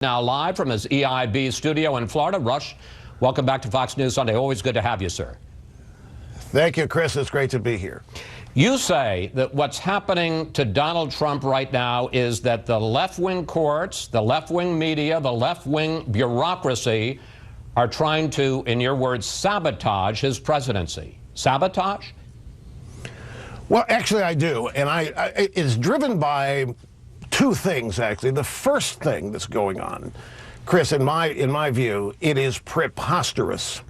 Now live from his EIB studio in Florida. Rush, welcome back to Fox News Sunday. Always good to have you, sir. Thank you, Chris. It's great to be here. You say that what's happening to Donald Trump right now is that the left-wing courts, the left-wing media, the left-wing bureaucracy are trying to, in your words, sabotage his presidency. Sabotage? Well, actually, I do. And it's driven by two things, actually. The first thing that's going on, Chris, in my view, it is preposterous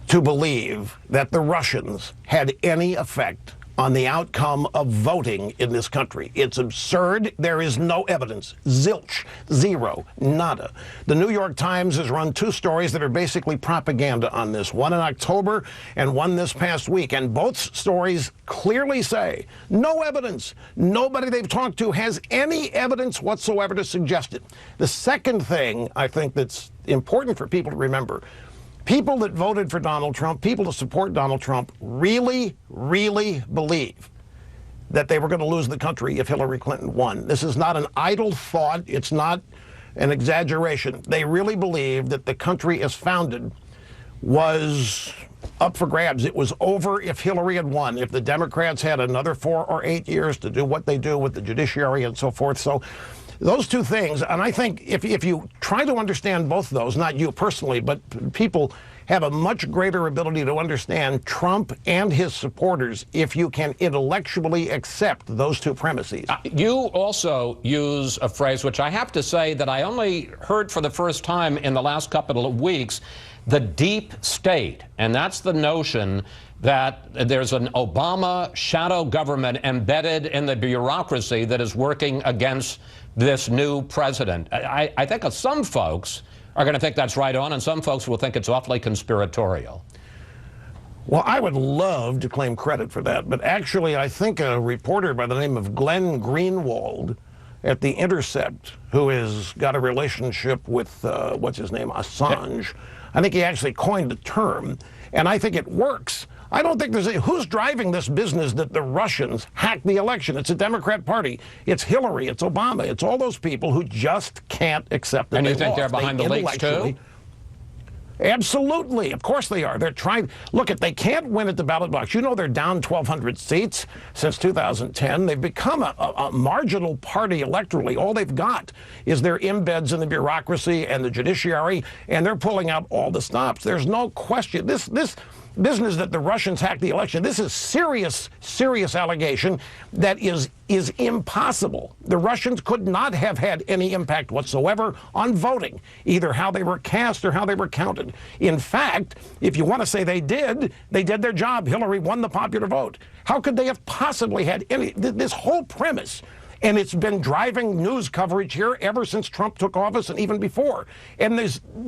to believe that the Russians had any effect on the outcome of voting in this country. It's absurd. There is no evidence. Zilch. Zero. Nada. The New York Times has run two stories that are basically propaganda on this, one in October and one this past week, and both stories clearly say no evidence. Nobody they've talked to has any evidence whatsoever to suggest it. The second thing I think that's important for people to remember, people that voted for Donald Trump, people that support Donald Trump, really, really believe that they were going to lose the country if Hillary Clinton won. This is not an idle thought. It's not an exaggeration. They really believe that the country as founded was up for grabs. It was over if Hillary had won, if the Democrats had another 4 or 8 years to do what they do with the judiciary and so forth. So those two things, and I think if you try to understand both of those, not you personally, but people have a much greater ability to understand Trump and his supporters if you can intellectually accept those two premises. You also use a phrase which I have to say that I only heard for the first time in the last couple of weeks, the deep state. And that's the notion that there's an Obama shadow government embedded in the bureaucracy that is working against this new president. I think some folks are going to think that's right on, and some folks will think it's awfully conspiratorial. Well, I would love to claim credit for that, but actually I think a reporter by the name of Glenn Greenwald at The Intercept, who has got a relationship with, what's his name, Assange, I think he actually coined the term, and I think it works. I don't think there's who's driving this business that the Russians hacked the election. It's a Democrat Party. It's Hillary. It's Obama. It's all those people who just can't accept that. And you think they're behind the leaks too? Absolutely. Of course they are. They're trying. Look, if they can't win at the ballot box, you know they're down 1,200 seats since 2010. They've become a marginal party electorally. All they've got is their embeds in the bureaucracy and the judiciary, and they're pulling out all the stops. There's no question. This business that the Russians hacked the election, this is serious allegation that is impossible. The Russians could not have had any impact whatsoever on voting, either how they were cast or how they were counted. In fact, if you want to say they did their job. Hillary won the popular vote. How could they have possibly had this whole premise? And it's been driving news coverage here ever since Trump took office and even before. And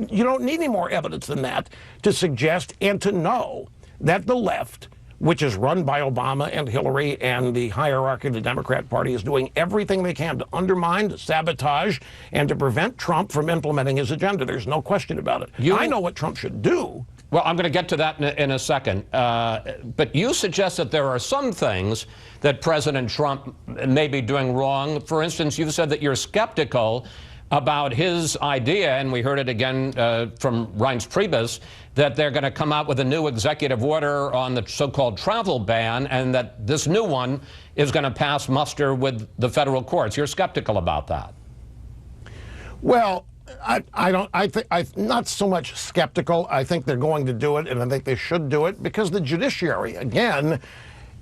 you don't need any more evidence than that to suggest and to know that the left, which is run by Obama and Hillary and the hierarchy of the Democrat Party, is doing everything they can to undermine, to sabotage, and to prevent Trump from implementing his agenda. There's no question about it. I know what Trump should do. Well, I'm going to get to that in a second. But you suggest that there are some things that President Trump may be doing wrong. For instance, you've said that you're skeptical about his idea, and we heard it again from Reince Priebus, that they're going to come out with a new executive order on the so-called travel ban, and that this new one is going to pass muster with the federal courts. You're skeptical about that. Well, I'm not so much skeptical. I think they're going to do it, and I think they should do it, because the judiciary, again,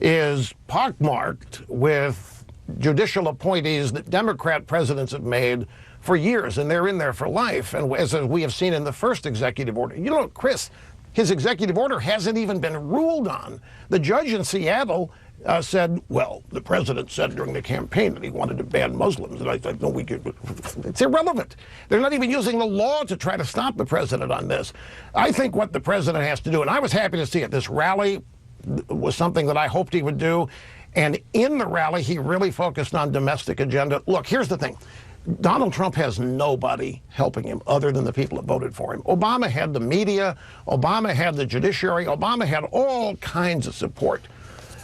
is pockmarked with judicial appointees that Democrat presidents have made for years, and they're in there for life. And as we have seen in the first executive order, you know, Chris, his executive order hasn't even been ruled on. The judge in Seattle said, well, the president said during the campaign that he wanted to ban Muslims. And I thought, no, it's irrelevant. They're not even using the law to try to stop the president on this. I think what the president has to do, and I was happy to see it, this rally was something that I hoped he would do. And in the rally, he really focused on domestic agenda. Look, here's the thing. Donald Trump has nobody helping him other than the people that voted for him. Obama had the media. Obama had the judiciary. Obama had all kinds of support.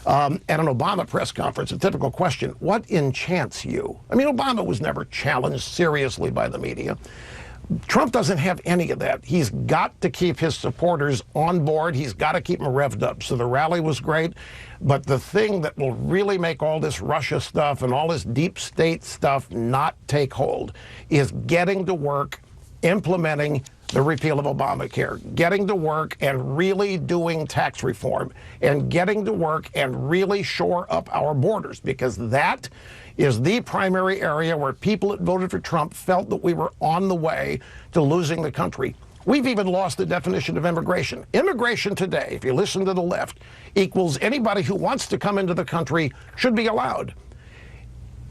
At an Obama press conference, a typical question, what enchants you? I mean, Obama was never challenged seriously by the media. Trump doesn't have any of that. He's got to keep his supporters on board. He's got to keep them revved up. So the rally was great. But the thing that will really make all this Russia stuff and all this deep state stuff not take hold is getting to work implementing the repeal of Obamacare, getting to work and really doing tax reform, and getting to work and really shore up our borders, because that is the primary area where people that voted for Trump felt that we were on the way to losing the country. We've even lost the definition of immigration. Immigration today, if you listen to the left, equals anybody who wants to come into the country should be allowed.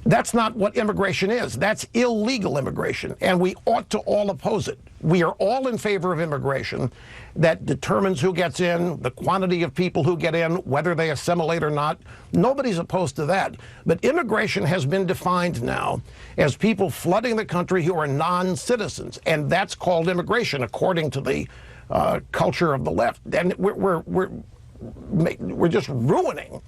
That's not what immigration is. That's illegal immigration, and we ought to all oppose it. We are all in favor of immigration that determines who gets in, the quantity of people who get in, whether they assimilate or not. Nobody's opposed to that. But immigration has been defined now as people flooding the country who are non-citizens, and that's called immigration according to the culture of the left. And we're just ruining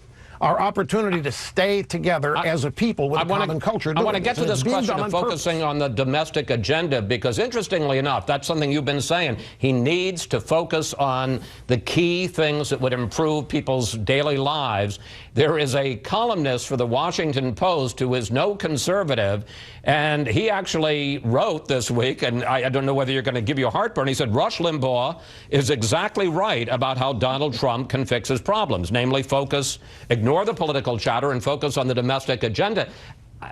our opportunity to stay together as a people with a common culture. I want to get to this question of focusing on the domestic agenda, because interestingly enough, that's something you've been saying. He needs to focus on the key things that would improve people's daily lives. There is a columnist for the Washington Post who is no conservative, and he actually wrote this week, and I don't know whether you're going to give you a heartburn. He said, Rush Limbaugh is exactly right about how Donald Trump can fix his problems, namely ignore the political chatter and focus on the domestic agenda.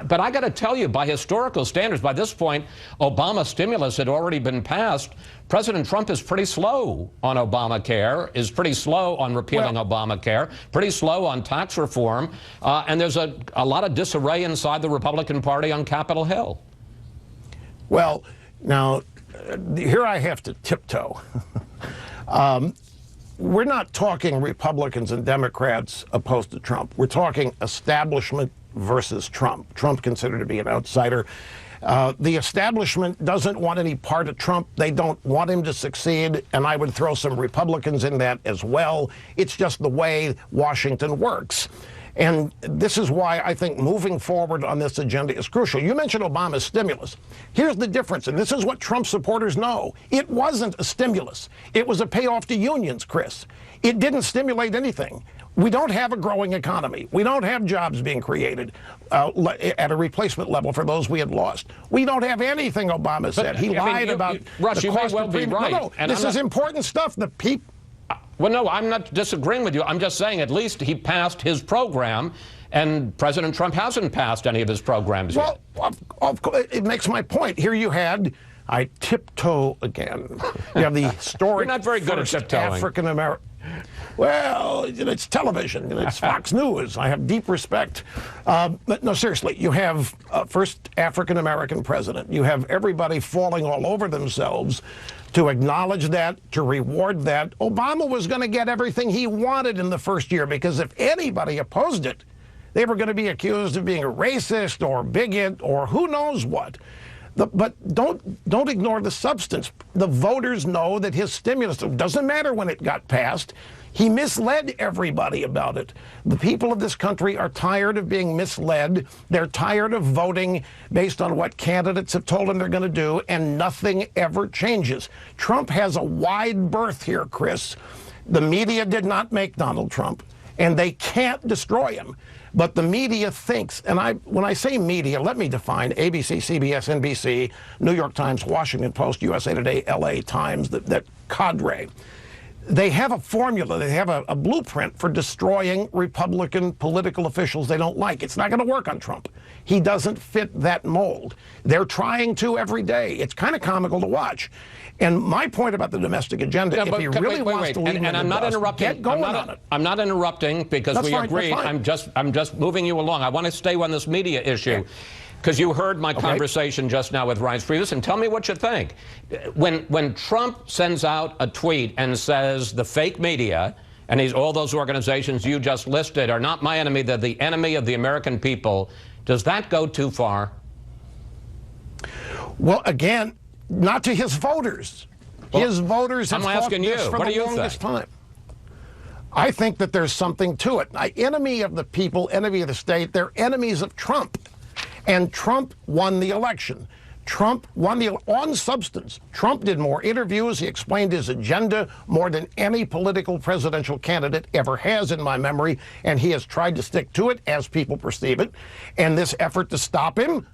But I got to tell you, by historical standards, by this point, Obama stimulus had already been passed. President Trump is pretty slow on Obamacare, is pretty slow on repealing Obamacare, pretty slow on tax reform, and there's a lot of disarray inside the Republican Party on Capitol Hill. Well, now, here I have to tiptoe. We're not talking Republicans and Democrats opposed to Trump. We're talking establishment versus Trump. Trump considered to be an outsider. The establishment doesn't want any part of Trump. They don't want him to succeed, and I would throw some Republicans in that as well. It's just the way Washington works. And this is why I think moving forward on this agenda is crucial. You mentioned Obama's stimulus. Here's the difference, and this is what Trump supporters know. It wasn't a stimulus. It was a payoff to unions, Chris. It didn't stimulate anything. We don't have a growing economy. We don't have jobs being created at a replacement level for those we had lost. We don't have anything, Obama said. He lied about Rush, the you cost may well of be right. No, this is important stuff. The people. Well, no, I'm not disagreeing with you. I'm just saying at least he passed his program, and President Trump hasn't passed any of his programs yet. Well, of course, it makes my point. Here you had, I tiptoe again. You have the historic You're not very good at tiptoeing. African American. Well, it's television. It's Fox News. I have deep respect. But no, seriously, you have first African-American president. You have everybody falling all over themselves to acknowledge that, to reward that. Obama was going to get everything he wanted in the first year, because if anybody opposed it, they were going to be accused of being a racist or bigot or who knows what. But don't ignore the substance. The voters know that his stimulus, it doesn't matter when it got passed, he misled everybody about it. The people of this country are tired of being misled. They're tired of voting based on what candidates have told them they're going to do, and nothing ever changes. Trump has a wide berth here, Chris. The media did not make Donald Trump, and they can't destroy him. But the media thinks, and when I say media, let me define ABC, CBS, NBC, New York Times, Washington Post, USA Today, LA Times, that cadre. They have a formula, they have a blueprint for destroying Republican political officials they don't like. It's not going to work on Trump. He doesn't fit that mold. They're trying to every day. It's kind of comical to watch. And my point about the domestic agenda, if he really wants to leave and I'm not interrupting. Get going on it. I'm not interrupting because we agree. I'm just moving you along. I want to stay on this media issue. Because you heard my conversation just now with Reince Priebus, and tell me what you think. When Trump sends out a tweet and says the fake media, and all those organizations you just listed are not my enemy, they're the enemy of the American people, does that go too far? Well, again, not to his voters. His voters have fought this for the longest time. I think that there's something to it. Enemy of the people, enemy of the state, they're enemies of Trump. And Trump won the election. Trump won on substance. Trump did more interviews. He explained his agenda more than any political presidential candidate ever has in my memory. And he has tried to stick to it as people perceive it. And this effort to stop him,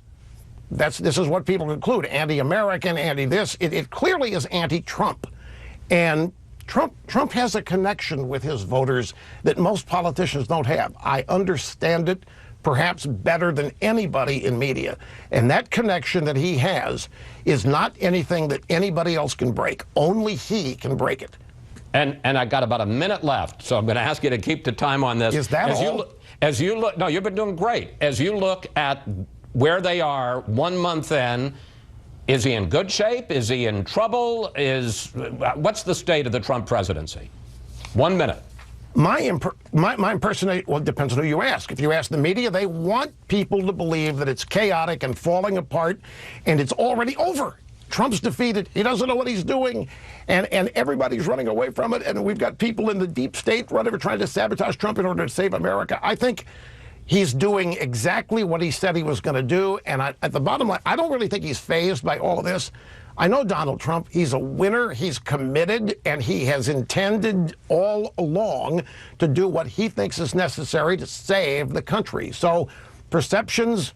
this is what people conclude. Anti-American, anti-this. It clearly is anti-Trump. And Trump has a connection with his voters that most politicians don't have. I understand it perhaps better than anybody in media. And that connection that he has is not anything that anybody else can break. Only he can break it. And I got about a minute left, so I'm going to ask you to keep the time on this. Is that all? As you look, no, you've been doing great. As you look at where they are 1 month in, is he in good shape? Is he in trouble? What's the state of the Trump presidency? 1 minute. My impersonation, well, it depends on who you ask. If you ask the media, they want people to believe that it's chaotic and falling apart, and it's already over. Trump's defeated. He doesn't know what he's doing, and everybody's running away from it, and we've got people in the deep state trying to sabotage Trump in order to save America. I think he's doing exactly what he said he was going to do, and at the bottom line, I don't really think he's fazed by all of this. I know Donald Trump. He's a winner. He's committed, and he has intended all along to do what he thinks is necessary to save the country. So perceptions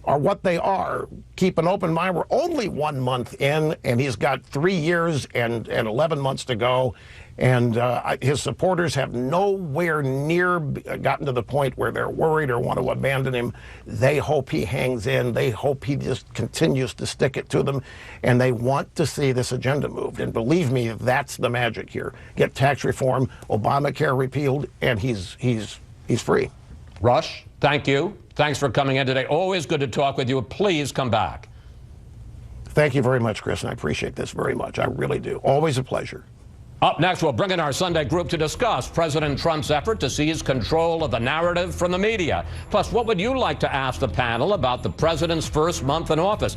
are what they are. Keep an open mind. We're only 1 month in, and he's got 3 years and 11 months to go. And his supporters have nowhere near gotten to the point where they're worried or want to abandon him. They hope he hangs in. They hope he just continues to stick it to them. And they want to see this agenda moved. And believe me, that's the magic here. Get tax reform, Obamacare repealed, and he's free. Rush, thank you. Thanks for coming in today. Always good to talk with you. Please come back. Thank you very much, Chris, and I appreciate this very much. I really do. Always a pleasure. Up next, we'll bring in our Sunday group to discuss President Trump's effort to seize control of the narrative from the media. Plus, what would you like to ask the panel about the president's first month in office?